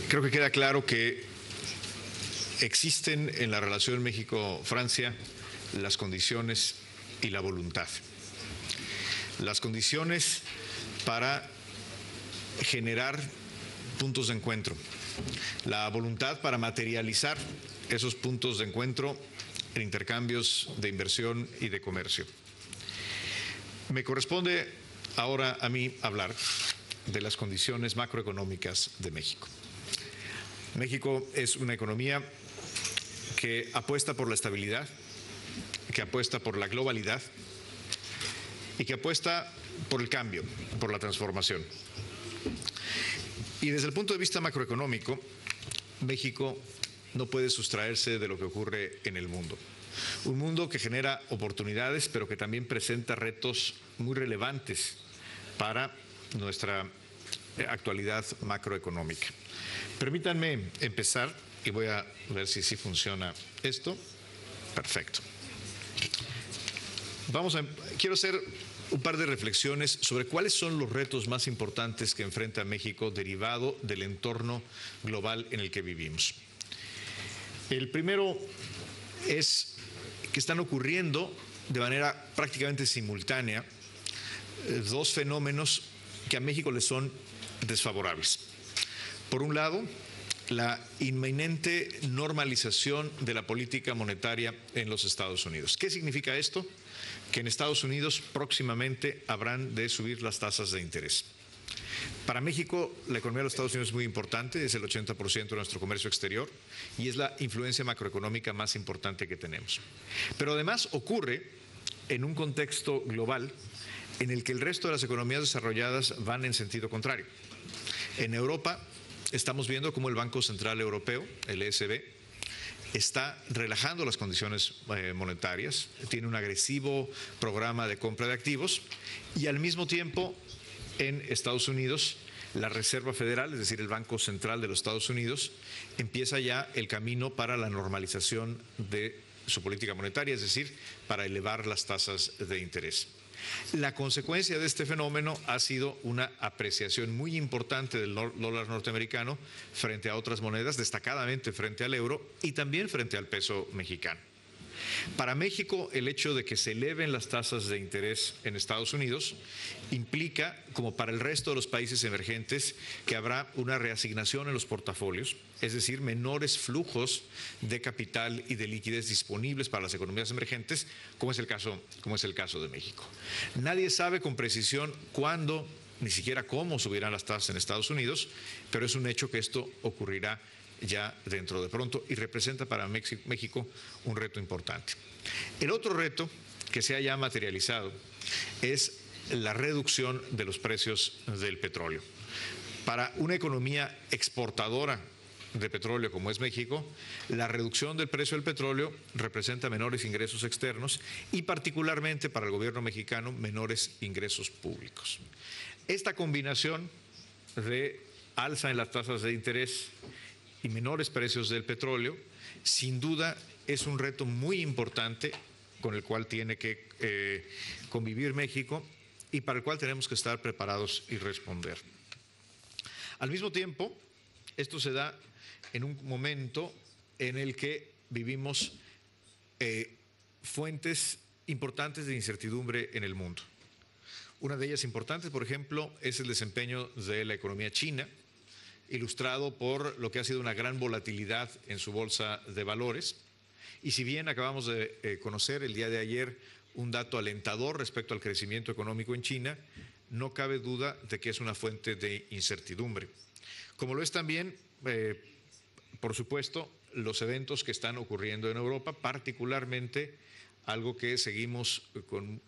Creo que queda claro que existen en la relación México-Francia las condiciones y la voluntad. Las condiciones para generar puntos de encuentro, la voluntad para materializar esos puntos de encuentro en intercambios de inversión y de comercio. Me corresponde ahora a mí hablar de las condiciones macroeconómicas de México. México es una economía que apuesta por la estabilidad, que apuesta por la globalidad y que apuesta por el cambio, por la transformación. Y desde el punto de vista macroeconómico, México no puede sustraerse de lo que ocurre en el mundo. Un mundo que genera oportunidades, pero que también presenta retos muy relevantes para nuestra actualidad macroeconómica. Permítanme empezar, y voy a ver si sí funciona esto. Perfecto. Quiero hacer un par de reflexiones sobre cuáles son los retos más importantes que enfrenta México derivado del entorno global en el que vivimos. El primero es que están ocurriendo de manera prácticamente simultánea dos fenómenos que a México le son desfavorables. Por un lado, la inminente normalización de la política monetaria en los Estados Unidos. ¿Qué significa esto? Que en Estados Unidos próximamente habrán de subir las tasas de interés. Para México, la economía de los Estados Unidos es muy importante, es el 80% de nuestro comercio exterior y es la influencia macroeconómica más importante que tenemos. Pero además ocurre en un contexto global en el que el resto de las economías desarrolladas van en sentido contrario. En Europa estamos viendo cómo el Banco Central Europeo, el ECB, está relajando las condiciones monetarias, tiene un agresivo programa de compra de activos y al mismo tiempo en Estados Unidos la Reserva Federal, es decir, el Banco Central de los Estados Unidos, empieza ya el camino para la normalización de su política monetaria, es decir, para elevar las tasas de interés. La consecuencia de este fenómeno ha sido una apreciación muy importante del dólar norteamericano frente a otras monedas, destacadamente frente al euro y también frente al peso mexicano. Para México, el hecho de que se eleven las tasas de interés en Estados Unidos implica, como para el resto de los países emergentes, que habrá una reasignación en los portafolios, es decir, menores flujos de capital y de liquidez disponibles para las economías emergentes, como es el caso de México. Nadie sabe con precisión cuándo, ni siquiera cómo subirán las tasas en Estados Unidos, pero es un hecho que esto ocurrirá ya dentro de pronto y representa para México un reto importante. El otro reto que se ha ya materializado es la reducción de los precios del petróleo. Para una economía exportadora de petróleo como es México, la reducción del precio del petróleo representa menores ingresos externos y particularmente para el gobierno mexicano menores ingresos públicos. Esta combinación de alza en las tasas de interés y menores precios del petróleo, sin duda es un reto muy importante con el cual tiene que convivir México y para el cual tenemos que estar preparados y responder. Al mismo tiempo, esto se da en un momento en el que vivimos fuentes importantes de incertidumbre en el mundo. Una de ellas importante, por ejemplo, es el desempeño de la economía china, ilustrado por lo que ha sido una gran volatilidad en su bolsa de valores. Y si bien acabamos de conocer el día de ayer un dato alentador respecto al crecimiento económico en China, no cabe duda de que es una fuente de incertidumbre. Como lo es también, por supuesto, los eventos que están ocurriendo en Europa, particularmente algo que seguimos con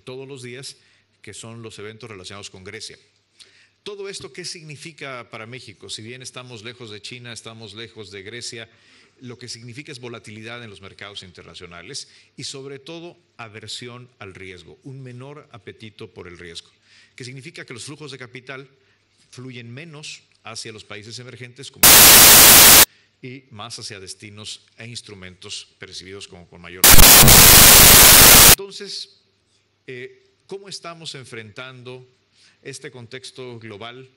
todos los días, que son los eventos relacionados con Grecia. ¿Todo esto qué significa para México? Si bien estamos lejos de China, estamos lejos de Grecia, lo que significa es volatilidad en los mercados internacionales y sobre todo aversión al riesgo, un menor apetito por el riesgo, que significa que los flujos de capital fluyen menos hacia los países emergentes como y más hacia destinos e instrumentos percibidos como con mayor. Entonces, ¿cómo estamos enfrentando este contexto global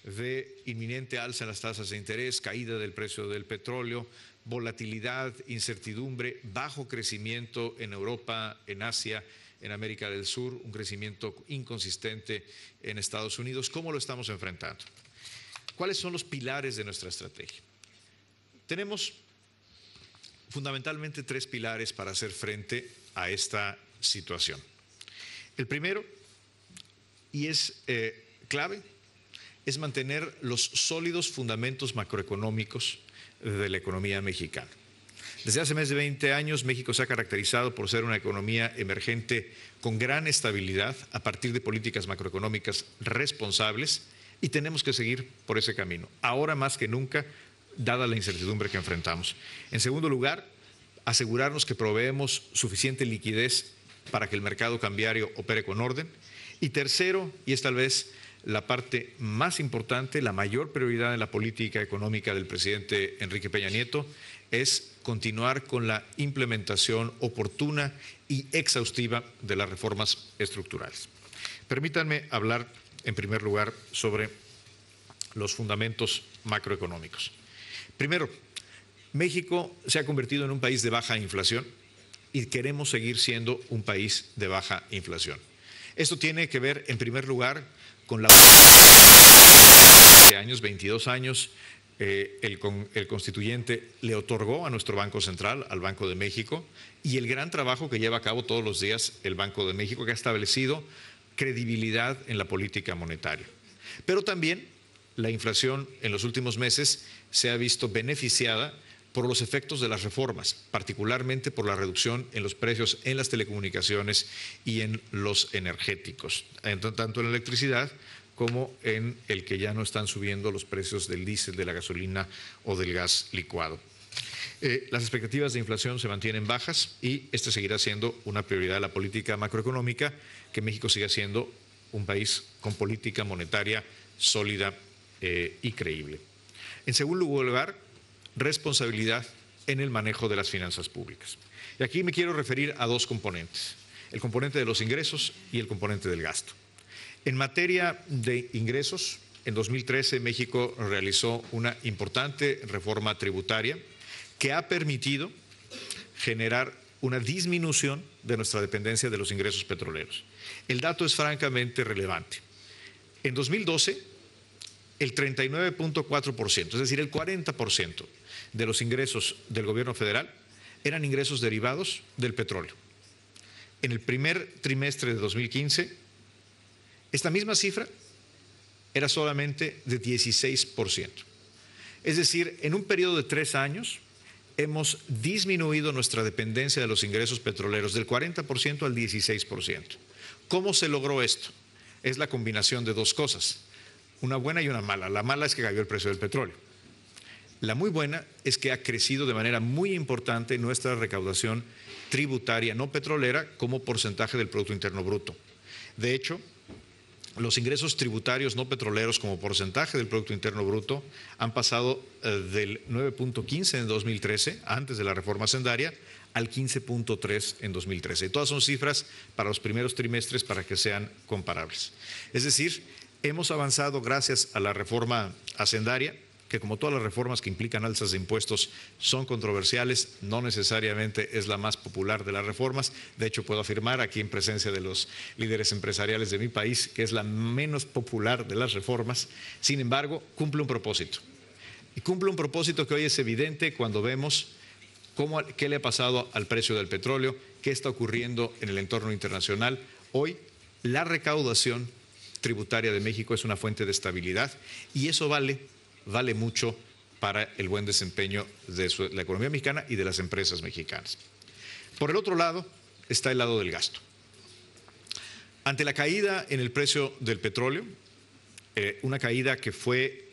de inminente alza en las tasas de interés, caída del precio del petróleo, volatilidad, incertidumbre, bajo crecimiento en Europa, en Asia, en América del Sur, un crecimiento inconsistente en Estados Unidos. ¿Cómo lo estamos enfrentando? ¿Cuáles son los pilares de nuestra estrategia? Tenemos fundamentalmente tres pilares para hacer frente a esta situación. El primero, y es clave, es mantener los sólidos fundamentos macroeconómicos de la economía mexicana. Desde hace más de 20 años, México se ha caracterizado por ser una economía emergente con gran estabilidad a partir de políticas macroeconómicas responsables, y tenemos que seguir por ese camino, ahora más que nunca, dada la incertidumbre que enfrentamos. En segundo lugar, asegurarnos que proveemos suficiente liquidez para que el mercado cambiario opere con orden. Y tercero, y es tal vez la parte más importante, la mayor prioridad en la política económica del presidente Enrique Peña Nieto, es continuar con la implementación oportuna y exhaustiva de las reformas estructurales. Permítanme hablar en primer lugar sobre los fundamentos macroeconómicos. Primero, México se ha convertido en un país de baja inflación y queremos seguir siendo un país de baja inflación. Esto tiene que ver, en primer lugar, con la de años, 22 años, el constituyente le otorgó a nuestro Banco Central, al Banco de México, y el gran trabajo que lleva a cabo todos los días el Banco de México, que ha establecido credibilidad en la política monetaria. Pero también la inflación en los últimos meses se ha visto beneficiada por los efectos de las reformas, particularmente por la reducción en los precios en las telecomunicaciones y en los energéticos, tanto en la electricidad como en el que ya no están subiendo los precios del diésel, de la gasolina o del gas licuado. Las expectativas de inflación se mantienen bajas y esta seguirá siendo una prioridad de la política macroeconómica, que México siga siendo un país con política monetaria sólida y creíble. En segundo lugar, responsabilidad en el manejo de las finanzas públicas. Y aquí me quiero referir a dos componentes, el componente de los ingresos y el componente del gasto. En materia de ingresos, en 2013 México realizó una importante reforma tributaria que ha permitido generar una disminución de nuestra dependencia de los ingresos petroleros. El dato es francamente relevante. En 2012, el 39.4%, es decir, el 40% de los ingresos del gobierno federal eran ingresos derivados del petróleo. En el primer trimestre de 2015, esta misma cifra era solamente de 16%. Es decir, en un periodo de 3 años hemos disminuido nuestra dependencia de los ingresos petroleros del 40% al 16%. ¿Cómo se logró esto? Es la combinación de dos cosas, una buena y una mala. La mala es que cayó el precio del petróleo. La muy buena es que ha crecido de manera muy importante nuestra recaudación tributaria no petrolera como porcentaje del Producto Interno Bruto. De hecho, los ingresos tributarios no petroleros como porcentaje del Producto Interno Bruto han pasado del 9.15 en 2013, antes de la reforma hacendaria, al 15.3 en 2013. Y todas son cifras para los primeros trimestres para que sean comparables. Es decir, hemos avanzado gracias a la reforma hacendaria, que como todas las reformas que implican alzas de impuestos son controversiales, no necesariamente es la más popular de las reformas. De hecho, puedo afirmar aquí en presencia de los líderes empresariales de mi país que es la menos popular de las reformas. Sin embargo, cumple un propósito. Y cumple un propósito que hoy es evidente cuando vemos qué le ha pasado al precio del petróleo, qué está ocurriendo en el entorno internacional. Hoy, la recaudación tributaria de México es una fuente de estabilidad y eso vale mucho para el buen desempeño de la economía mexicana y de las empresas mexicanas. Por el otro lado está el lado del gasto. Ante la caída en el precio del petróleo, una caída que fue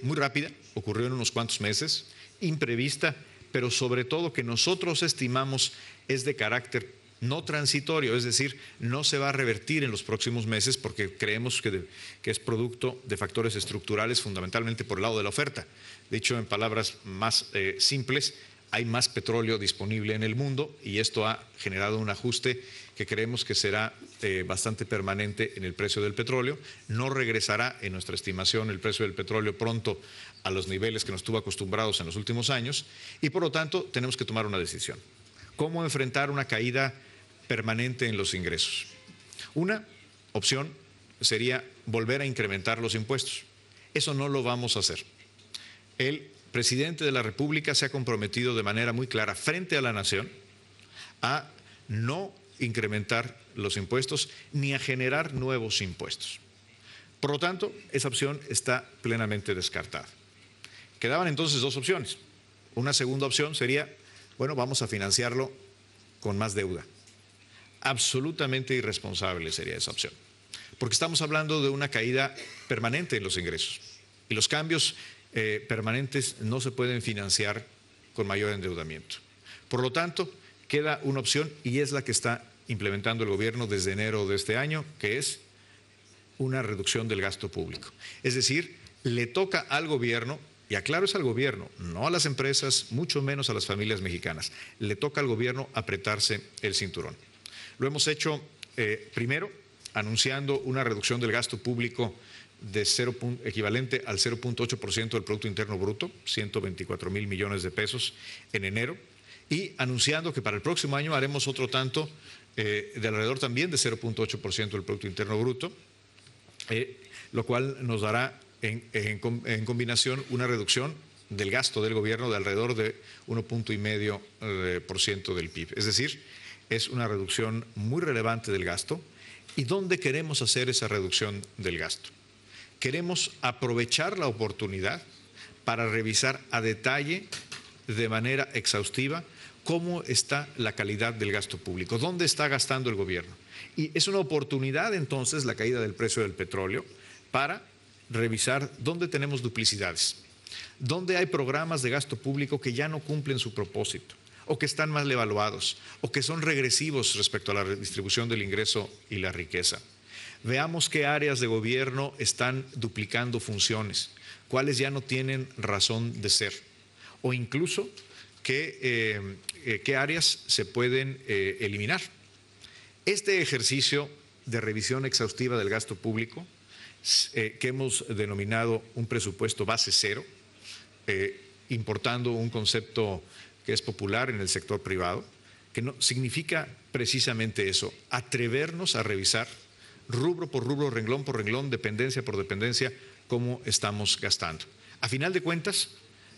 muy rápida, ocurrió en unos cuantos meses, imprevista, pero sobre todo que nosotros estimamos es de carácter no transitorio, es decir, no se va a revertir en los próximos meses porque creemos que es producto de factores estructurales, fundamentalmente por el lado de la oferta. De hecho, en palabras más simples, hay más petróleo disponible en el mundo y esto ha generado un ajuste que creemos que será bastante permanente en el precio del petróleo. No regresará, en nuestra estimación, el precio del petróleo pronto a los niveles que nos tuvo acostumbrados en los últimos años y, por lo tanto, tenemos que tomar una decisión. ¿Cómo enfrentar una caída permanente en los ingresos? Una opción sería volver a incrementar los impuestos. Eso no lo vamos a hacer. El presidente de la República se ha comprometido de manera muy clara frente a la nación a no incrementar los impuestos ni a generar nuevos impuestos. Por lo tanto, esa opción está plenamente descartada. Quedaban entonces dos opciones. Una segunda opción sería, bueno, vamos a financiarlo con más deuda. Absolutamente irresponsable sería esa opción, porque estamos hablando de una caída permanente en los ingresos y los cambios permanentes no se pueden financiar con mayor endeudamiento. Por lo tanto, queda una opción y es la que está implementando el gobierno desde enero de este año, que es una reducción del gasto público. Es decir, le toca al gobierno, y aclaro, es al gobierno, no a las empresas, mucho menos a las familias mexicanas, le toca al gobierno apretarse el cinturón. Lo hemos hecho primero anunciando una reducción del gasto público de equivalente al 0.8% del Producto Interno Bruto, 124,000 millones de pesos en enero, y anunciando que para el próximo año haremos otro tanto de alrededor también de 0.8% del Producto Interno Bruto, lo cual nos dará en combinación una reducción del gasto del gobierno de alrededor de 1,5% del PIB. Es decir, es una reducción muy relevante del gasto. ¿Y dónde queremos hacer esa reducción del gasto? Queremos aprovechar la oportunidad para revisar a detalle, de manera exhaustiva, cómo está la calidad del gasto público, dónde está gastando el gobierno. Y es una oportunidad entonces la caída del precio del petróleo para revisar dónde tenemos duplicidades, dónde hay programas de gasto público que ya no cumplen su propósito, o que están mal evaluados, o que son regresivos respecto a la redistribución del ingreso y la riqueza. Veamos qué áreas de gobierno están duplicando funciones, cuáles ya no tienen razón de ser, o incluso qué áreas se pueden eliminar. Este ejercicio de revisión exhaustiva del gasto público, que hemos denominado un presupuesto base cero, importando un concepto que es popular en el sector privado, que no, significa precisamente eso, atrevernos a revisar rubro por rubro, renglón por renglón, dependencia por dependencia, cómo estamos gastando. A final de cuentas,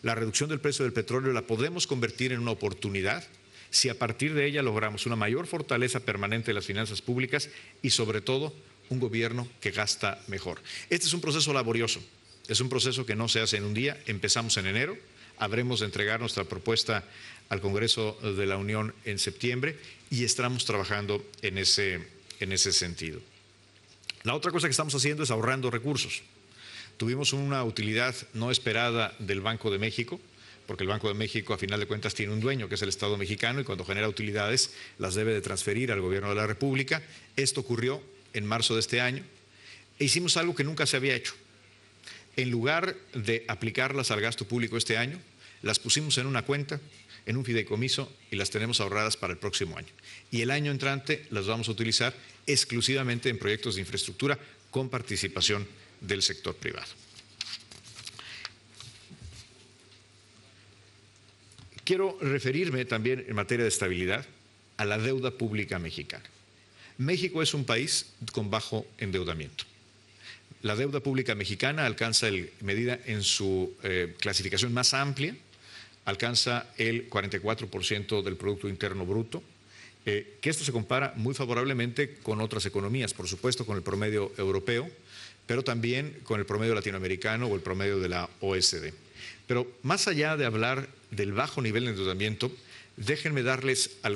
la reducción del precio del petróleo la podemos convertir en una oportunidad si a partir de ella logramos una mayor fortaleza permanente de las finanzas públicas y sobre todo un gobierno que gasta mejor. Este es un proceso laborioso, es un proceso que no se hace en un día, empezamos en enero, habremos de entregar nuestra propuesta al Congreso de la Unión en septiembre y estamos trabajando en ese sentido. La otra cosa que estamos haciendo es ahorrando recursos. Tuvimos una utilidad no esperada del Banco de México, porque el Banco de México a final de cuentas tiene un dueño que es el Estado mexicano y cuando genera utilidades las debe de transferir al gobierno de la República. Esto ocurrió en marzo de este año e hicimos algo que nunca se había hecho. En lugar de aplicarlas al gasto público este año, las pusimos en una cuenta, en un fideicomiso y las tenemos ahorradas para el próximo año. Y el año entrante las vamos a utilizar exclusivamente en proyectos de infraestructura con participación del sector privado. Quiero referirme también en materia de estabilidad a la deuda pública mexicana. México es un país con bajo endeudamiento. La deuda pública mexicana alcanza, medida en su clasificación más amplia, alcanza el 44% del Producto Interno Bruto, que esto se compara muy favorablemente con otras economías, por supuesto con el promedio europeo, pero también con el promedio latinoamericano o el promedio de la OSD. Pero más allá de hablar del bajo nivel de endeudamiento, déjenme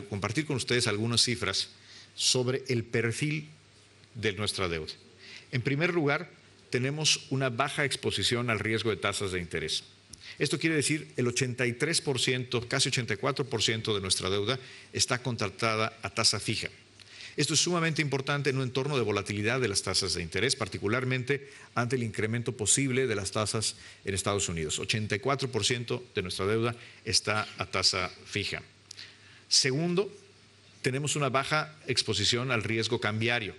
compartir con ustedes algunas cifras sobre el perfil de nuestra deuda. En primer lugar, tenemos una baja exposición al riesgo de tasas de interés. Esto quiere decir el 83%, casi 84% de nuestra deuda está contratada a tasa fija. Esto es sumamente importante en un entorno de volatilidad de las tasas de interés, particularmente ante el incremento posible de las tasas en Estados Unidos. 84% de nuestra deuda está a tasa fija. Segundo, tenemos una baja exposición al riesgo cambiario.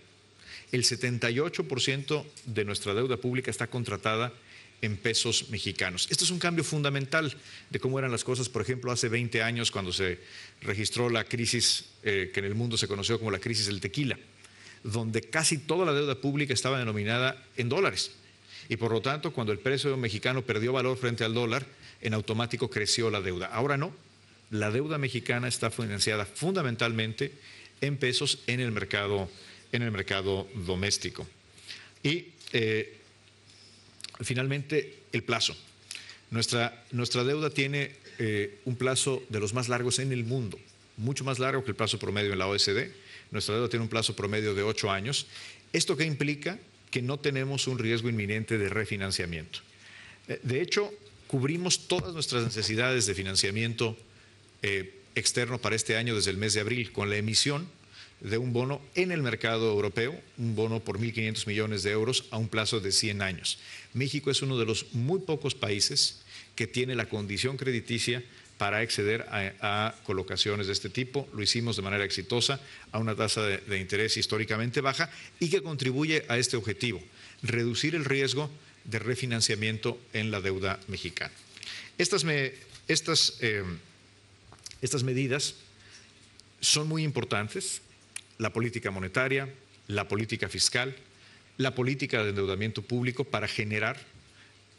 El 78% de nuestra deuda pública está contratada en pesos mexicanos. Esto es un cambio fundamental de cómo eran las cosas, por ejemplo, hace 20 años cuando se registró la crisis que en el mundo se conoció como la crisis del tequila, donde casi toda la deuda pública estaba denominada en dólares. Y por lo tanto, cuando el peso mexicano perdió valor frente al dólar, en automático creció la deuda. Ahora no, la deuda mexicana está financiada fundamentalmente en pesos en el mercado doméstico. Y finalmente, el plazo. Nuestra deuda tiene un plazo de los más largos en el mundo, mucho más largo que el plazo promedio en la OECD. Nuestra deuda tiene un plazo promedio de 8 años. ¿Esto qué implica? Que no tenemos un riesgo inminente de refinanciamiento. De hecho, cubrimos todas nuestras necesidades de financiamiento externo para este año desde el mes de abril con la emisión de un bono en el mercado europeo, un bono por 1.500 millones de euros a un plazo de 100 años. México es uno de los muy pocos países que tiene la condición crediticia para acceder a colocaciones de este tipo. Lo hicimos de manera exitosa a una tasa de interés históricamente baja y que contribuye a este objetivo, reducir el riesgo de refinanciamiento en la deuda mexicana. Estas medidas son muy importantes: la política monetaria, la política fiscal, la política de endeudamiento público, para generar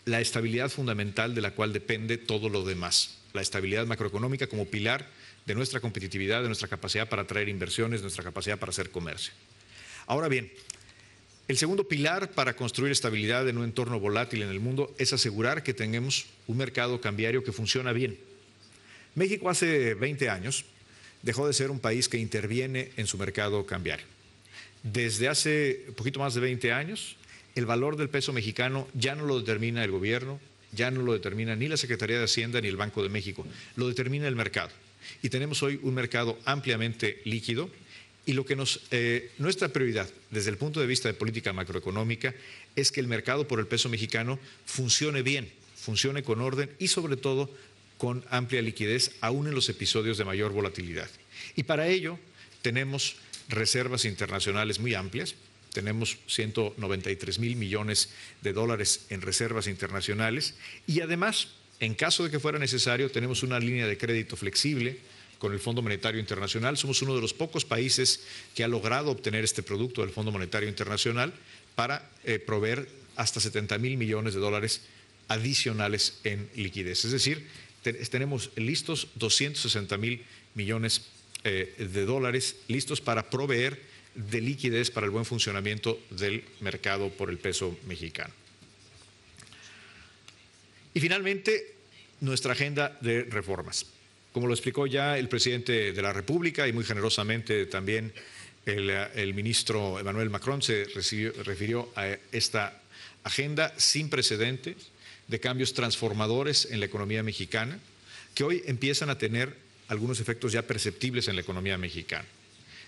la estabilidad fundamental de la cual depende todo lo demás. La estabilidad macroeconómica como pilar de nuestra competitividad, de nuestra capacidad para atraer inversiones, de nuestra capacidad para hacer comercio. Ahora bien, el segundo pilar para construir estabilidad en un entorno volátil en el mundo es asegurar que tengamos un mercado cambiario que funciona bien. México hace 20 años dejó de ser un país que interviene en su mercado cambiario. Desde hace un poquito más de 20 años, el valor del peso mexicano ya no lo determina el gobierno, ya no lo determina ni la Secretaría de Hacienda ni el Banco de México, lo determina el mercado. Y tenemos hoy un mercado ampliamente líquido, y lo que nuestra prioridad desde el punto de vista de política macroeconómica es que el mercado por el peso mexicano funcione bien, funcione con orden y sobre todo con amplia liquidez, aún en los episodios de mayor volatilidad. Y para ello tenemos reservas internacionales muy amplias. Tenemos 193,000 millones de dólares en reservas internacionales y además, en caso de que fuera necesario, tenemos una línea de crédito flexible con el Fondo Monetario Internacional. Somos uno de los pocos países que ha logrado obtener este producto del Fondo Monetario Internacional para proveer hasta 70,000 millones de dólares adicionales en liquidez. Es decir, tenemos listos 260,000 millones de dólares listos para proveer de liquidez para el buen funcionamiento del mercado por el peso mexicano. Y finalmente, nuestra agenda de reformas. Como lo explicó ya el presidente de la República y muy generosamente también el ministro Emmanuel Macron se refirió a esta agenda sin precedentes de cambios transformadores en la economía mexicana, que hoy empiezan a tener algunos efectos ya perceptibles en la economía mexicana.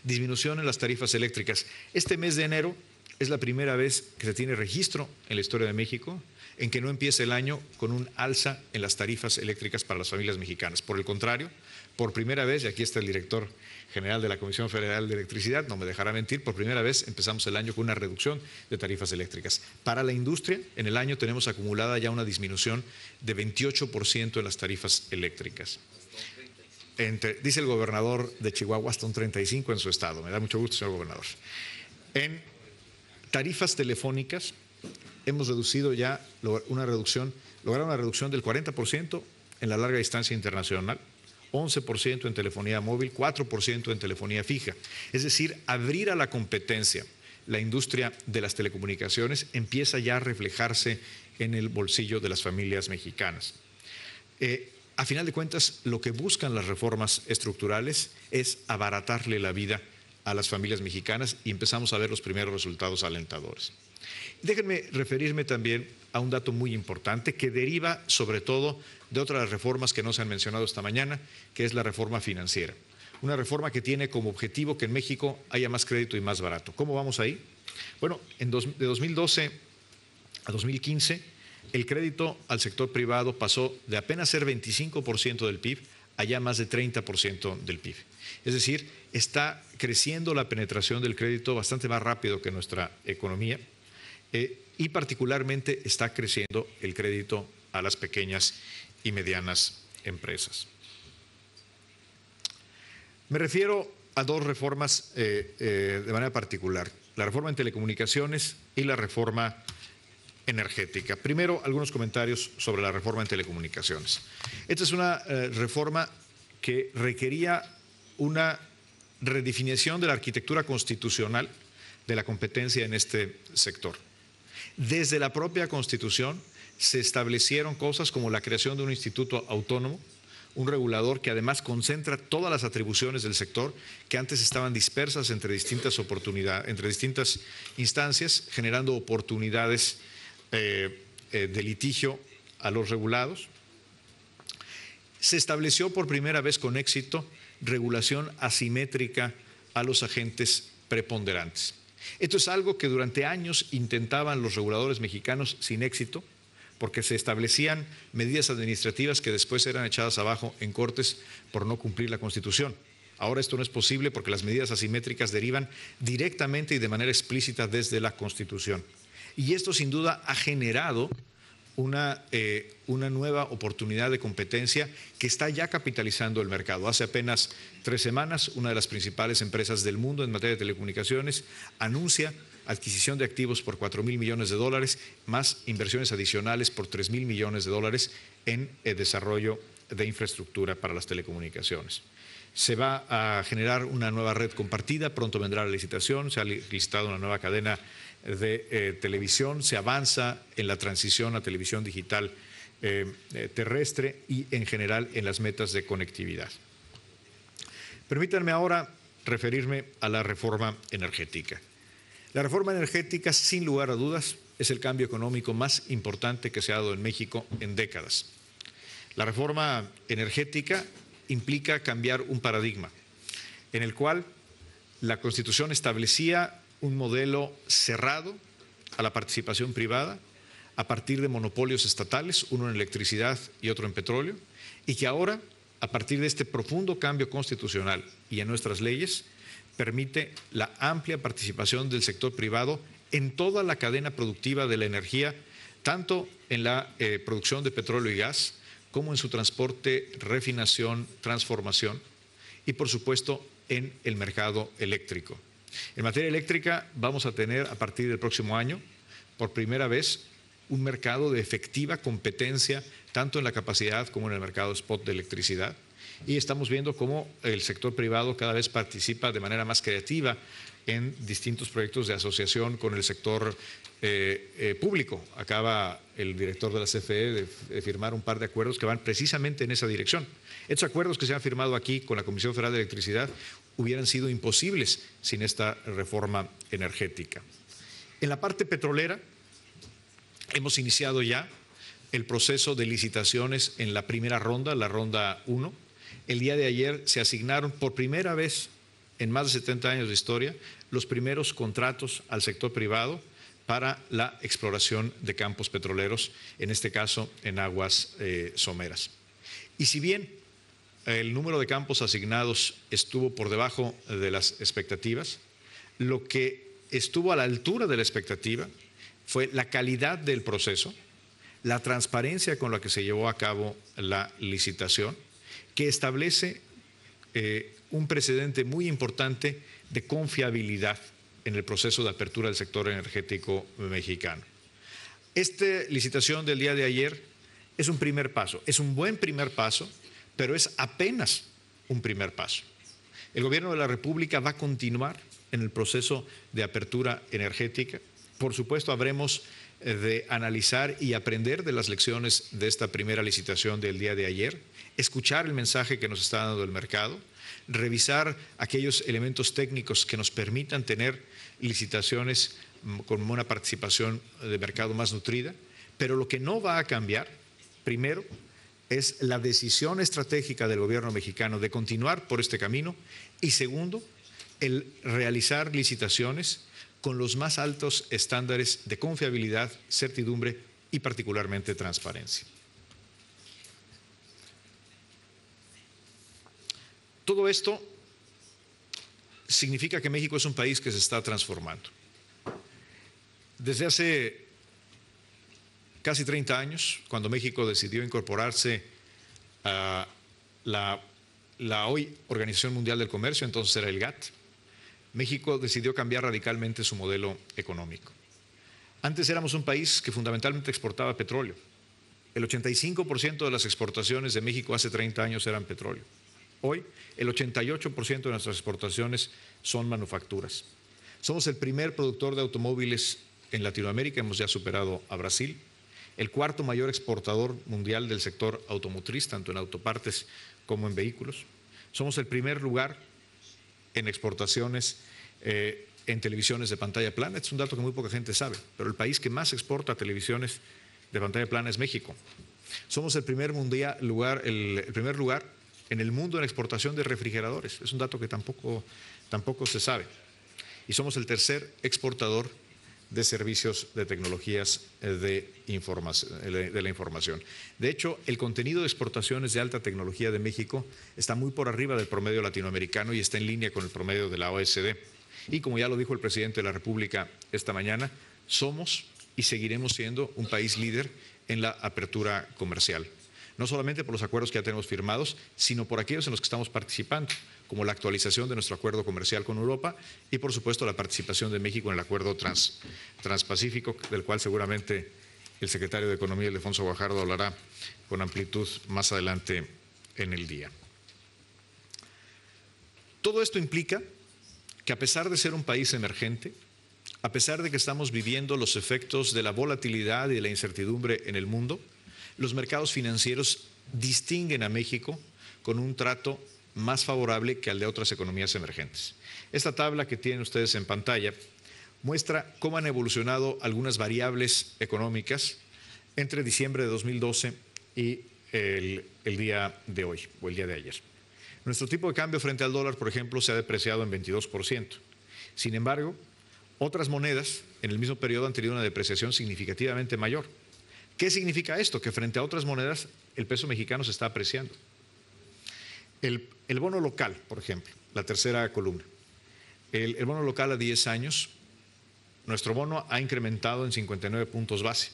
Disminución en las tarifas eléctricas. Este mes de enero es la primera vez que se tiene registro en la historia de México en que no empieza el año con un alza en las tarifas eléctricas para las familias mexicanas. Por el contrario, por primera vez, y aquí está el director general de la Comisión Federal de Electricidad, no me dejará mentir, por primera vez empezamos el año con una reducción de tarifas eléctricas. Para la industria, en el año tenemos acumulada ya una disminución de 28% en las tarifas eléctricas. Dice el gobernador de Chihuahua hasta un 35% en su estado. Me da mucho gusto, señor gobernador. En tarifas telefónicas hemos reducido ya lograron una reducción del 40% en la larga distancia internacional, 11% en telefonía móvil, 4% en telefonía fija. Es decir, abrir a la competencia la industria de las telecomunicaciones empieza ya a reflejarse en el bolsillo de las familias mexicanas. A final de cuentas, lo que buscan las reformas estructurales es abaratarle la vida a las familias mexicanas y empezamos a ver los primeros resultados alentadores. Déjenme referirme también a un dato muy importante que deriva sobre todo de otras reformas que no se han mencionado esta mañana, que es la reforma financiera. Una reforma que tiene como objetivo que en México haya más crédito y más barato. ¿Cómo vamos ahí? Bueno, de 2012 a 2015, el crédito al sector privado pasó de apenas ser 25% del PIB a ya más de 30% del PIB. Es decir, está creciendo la penetración del crédito bastante más rápido que nuestra economía y particularmente está creciendo el crédito a las pequeñas y medianas empresas. Me refiero a dos reformas de manera particular, la reforma en telecomunicaciones y la reforma energética. Primero, algunos comentarios sobre la reforma en telecomunicaciones. Esta es una reforma que requería una redefinición de la arquitectura constitucional de la competencia en este sector. Desde la propia Constitución se establecieron cosas como la creación de un instituto autónomo, un regulador que además concentra todas las atribuciones del sector que antes estaban dispersas entre distintas oportunidades, entre distintas instancias, generando oportunidades de litigio a los regulados. Se estableció por primera vez con éxito regulación asimétrica a los agentes preponderantes. Esto es algo que durante años intentaban los reguladores mexicanos sin éxito, porque se establecían medidas administrativas que después eran echadas abajo en cortes por no cumplir la Constitución. Ahora esto no es posible porque las medidas asimétricas derivan directamente y de manera explícita desde la Constitución. Y esto sin duda ha generado una nueva oportunidad de competencia que está ya capitalizando el mercado. Hace apenas 3 semanas, una de las principales empresas del mundo en materia de telecomunicaciones anuncia adquisición de activos por $4,000 millones, más inversiones adicionales por $3,000 millones en desarrollo de infraestructura para las telecomunicaciones. Se va a generar una nueva red compartida, pronto vendrá la licitación, se ha licitado una nueva cadena de televisión, se avanza en la transición a televisión digital terrestre y en general en las metas de conectividad. Permítanme ahora referirme a la reforma energética. La reforma energética, sin lugar a dudas, es el cambio económico más importante que se ha dado en México en décadas. La reforma energética implica cambiar un paradigma en el cual la Constitución establecía un modelo cerrado a la participación privada a partir de monopolios estatales, uno en electricidad y otro en petróleo, y que ahora, a partir de este profundo cambio constitucional y en nuestras leyes, permite la amplia participación del sector privado en toda la cadena productiva de la energía, tanto en la producción de petróleo y gas, como en su transporte, refinación, transformación y, por supuesto, en el mercado eléctrico. En materia eléctrica vamos a tener a partir del próximo año, por primera vez, un mercado de efectiva competencia, tanto en la capacidad como en el mercado spot de electricidad. Y estamos viendo cómo el sector privado cada vez participa de manera más creativa en distintos proyectos de asociación con el sector público. Acaba el director de la CFE de firmar un par de acuerdos que van precisamente en esa dirección. Estos acuerdos que se han firmado aquí con la Comisión Federal de Electricidad hubieran sido imposibles sin esta reforma energética. En la parte petrolera hemos iniciado ya el proceso de licitaciones en la primera ronda, la ronda 1. El día de ayer se asignaron por primera vez en más de 70 años de historia los primeros contratos al sector privado para la exploración de campos petroleros, en este caso en aguas someras. Y si bien el número de campos asignados estuvo por debajo de las expectativas, lo que estuvo a la altura de la expectativa fue la calidad del proceso, la transparencia con la que se llevó a cabo la licitación, que establece un precedente muy importante de confiabilidad en el proceso de apertura del sector energético mexicano. Esta licitación del día de ayer es un primer paso, es un buen primer paso, pero es apenas un primer paso. El Gobierno de la República va a continuar en el proceso de apertura energética. Por supuesto, habremos de analizar y aprender de las lecciones de esta primera licitación del día de ayer, escuchar el mensaje que nos está dando el mercado, revisar aquellos elementos técnicos que nos permitan tener licitaciones con una participación de mercado más nutrida, pero lo que no va a cambiar, primero, es la decisión estratégica del gobierno mexicano de continuar por este camino y segundo, el realizar licitaciones con los más altos estándares de confiabilidad, certidumbre y particularmente transparencia. Todo esto significa que México es un país que se está transformando. Desde hace casi 30 años, cuando México decidió incorporarse a la hoy Organización Mundial del Comercio, entonces era el GATT, México decidió cambiar radicalmente su modelo económico. Antes éramos un país que fundamentalmente exportaba petróleo. El 85% de las exportaciones de México hace 30 años eran petróleo. Hoy, el 88% de nuestras exportaciones son manufacturas. Somos el primer productor de automóviles en Latinoamérica, hemos ya superado a Brasil. El cuarto mayor exportador mundial del sector automotriz, tanto en autopartes como en vehículos. Somos el primer lugar en exportaciones en televisiones de pantalla plana. Es un dato que muy poca gente sabe, pero el país que más exporta televisiones de pantalla plana es México. Somos el primer lugar en el mundo en exportación de refrigeradores. Es un dato que tampoco se sabe. Y somos el tercer exportador de servicios de tecnologías de la información. De hecho, el contenido de exportaciones de alta tecnología de México está muy por arriba del promedio latinoamericano y está en línea con el promedio de la OSD. Y como ya lo dijo el presidente de la República esta mañana, somos y seguiremos siendo un país líder en la apertura comercial. No solamente por los acuerdos que ya tenemos firmados, sino por aquellos en los que estamos participando, como la actualización de nuestro acuerdo comercial con Europa y, por supuesto, la participación de México en el acuerdo transpacífico, del cual seguramente el secretario de Economía, Ildefonso Guajardo, hablará con amplitud más adelante en el día. Todo esto implica que, a pesar de ser un país emergente, a pesar de que estamos viviendo los efectos de la volatilidad y de la incertidumbre en el mundo, los mercados financieros distinguen a México con un trato más favorable que al de otras economías emergentes. Esta tabla que tienen ustedes en pantalla muestra cómo han evolucionado algunas variables económicas entre diciembre de 2012 y el día de hoy o el día de ayer. Nuestro tipo de cambio frente al dólar, por ejemplo, se ha depreciado en 22%. Sin embargo, otras monedas en el mismo periodo han tenido una depreciación significativamente mayor. ¿Qué significa esto? Que frente a otras monedas el peso mexicano se está apreciando. El bono local, por ejemplo, la tercera columna. El bono local a 10 años, nuestro bono ha incrementado en 59 puntos base.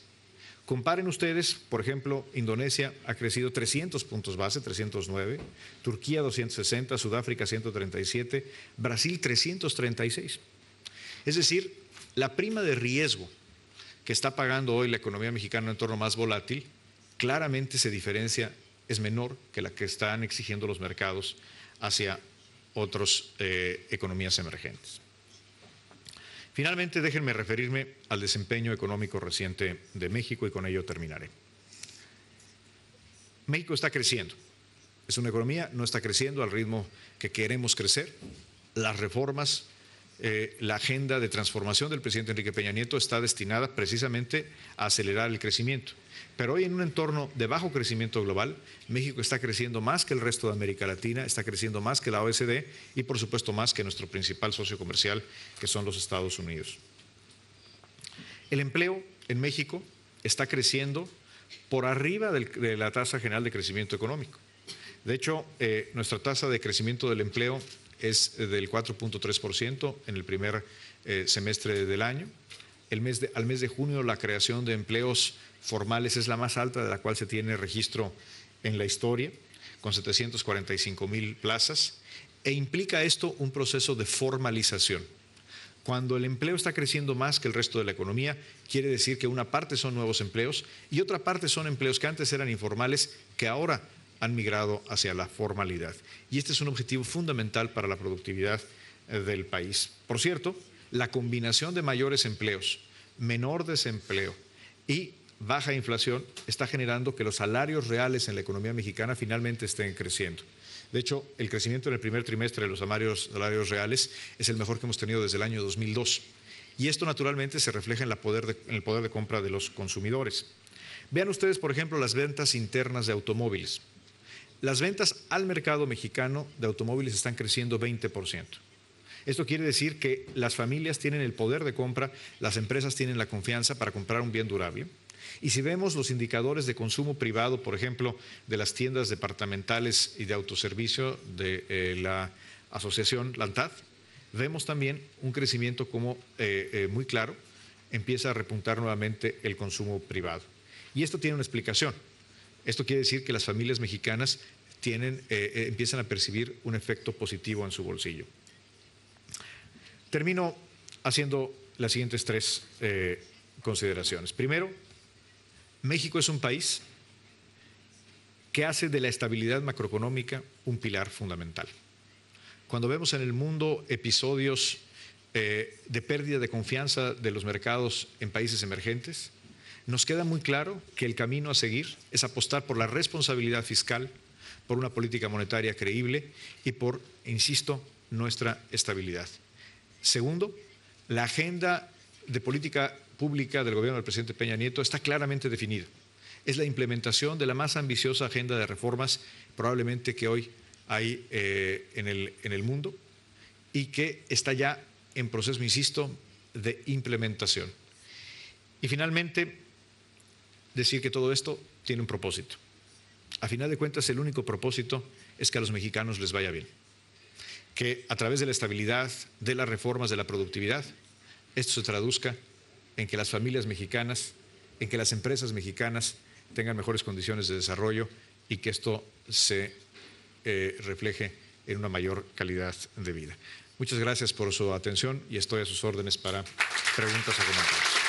Comparen ustedes, por ejemplo, Indonesia ha crecido 300 puntos base, 309, Turquía 260, Sudáfrica 137, Brasil 336. Es decir, la prima de riesgo que está pagando hoy la economía mexicana en un entorno más volátil, claramente se diferencia, es menor que la que están exigiendo los mercados hacia otras economías emergentes. Finalmente, déjenme referirme al desempeño económico reciente de México y con ello terminaré. México está creciendo. Es una economía, no está creciendo al ritmo que queremos crecer. Las reformas, la agenda de transformación del presidente Enrique Peña Nieto está destinada precisamente a acelerar el crecimiento. Pero hoy, en un entorno de bajo crecimiento global, México está creciendo más que el resto de América Latina, está creciendo más que la OSD y, por supuesto, más que nuestro principal socio comercial, que son los Estados Unidos. El empleo en México está creciendo por arriba de la tasa general de crecimiento económico. De hecho, nuestra tasa de crecimiento del empleo es del 4.3% en el primer semestre del año. Al mes de junio, la creación de empleos formales es la más alta de la cual se tiene registro en la historia, con 745,000 plazas, e implica esto un proceso de formalización. Cuando el empleo está creciendo más que el resto de la economía, quiere decir que una parte son nuevos empleos y otra parte son empleos que antes eran informales, que ahora han migrado hacia la formalidad. Y este es un objetivo fundamental para la productividad del país. Por cierto, la combinación de mayores empleos, menor desempleo y baja inflación está generando que los salarios reales en la economía mexicana finalmente estén creciendo. De hecho, el crecimiento en el primer trimestre de los salarios reales es el mejor que hemos tenido desde el año 2002. Y esto naturalmente se refleja en el poder de compra de los consumidores. Vean ustedes, por ejemplo, las ventas internas de automóviles. Las ventas al mercado mexicano de automóviles están creciendo 20%. Esto quiere decir que las familias tienen el poder de compra, las empresas tienen la confianza para comprar un bien durable. Y si vemos los indicadores de consumo privado, por ejemplo, de las tiendas departamentales y de autoservicio de la asociación, la ANTAD, vemos también un crecimiento como muy claro, empieza a repuntar nuevamente el consumo privado. Y esto tiene una explicación. Esto quiere decir que las familias mexicanas empiezan a percibir un efecto positivo en su bolsillo. Termino haciendo las siguientes tres consideraciones. Primero, México es un país que hace de la estabilidad macroeconómica un pilar fundamental. Cuando vemos en el mundo episodios de pérdida de confianza de los mercados en países emergentes, nos queda muy claro que el camino a seguir es apostar por la responsabilidad fiscal, por una política monetaria creíble y por, insisto, nuestra estabilidad. Segundo, la agenda de política pública del gobierno del presidente Peña Nieto está claramente definida. Es la implementación de la más ambiciosa agenda de reformas probablemente que hoy hay en el mundo y que está ya en proceso, insisto, de implementación. Y finalmente, decir que todo esto tiene un propósito. A final de cuentas, el único propósito es que a los mexicanos les vaya bien. Que a través de la estabilidad, de las reformas, de la productividad, esto se traduzca en que las familias mexicanas, en que las empresas mexicanas tengan mejores condiciones de desarrollo y que esto se refleje en una mayor calidad de vida. Muchas gracias por su atención y estoy a sus órdenes para preguntas o comentarios.